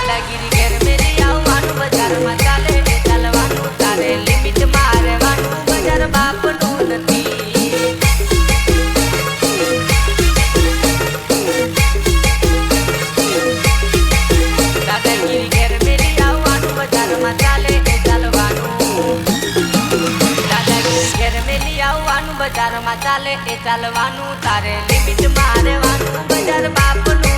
દાદાગીરી ઘેર મેલી આવવાનું બજારમાં ચાલે ચાલવાનું તારે લિમિટ મારવાનું બજાર બાપનું નથી દાદાગીરી ઘેર મેલી આવવાનું બજારમાં ચાલે ચાલવાનું દાદાગીરી ઘેર મેલી આવવાનું બજારમાં ચાલે ચાલવાનું તારે લિમિટ મારવાનું બજાર બાપનું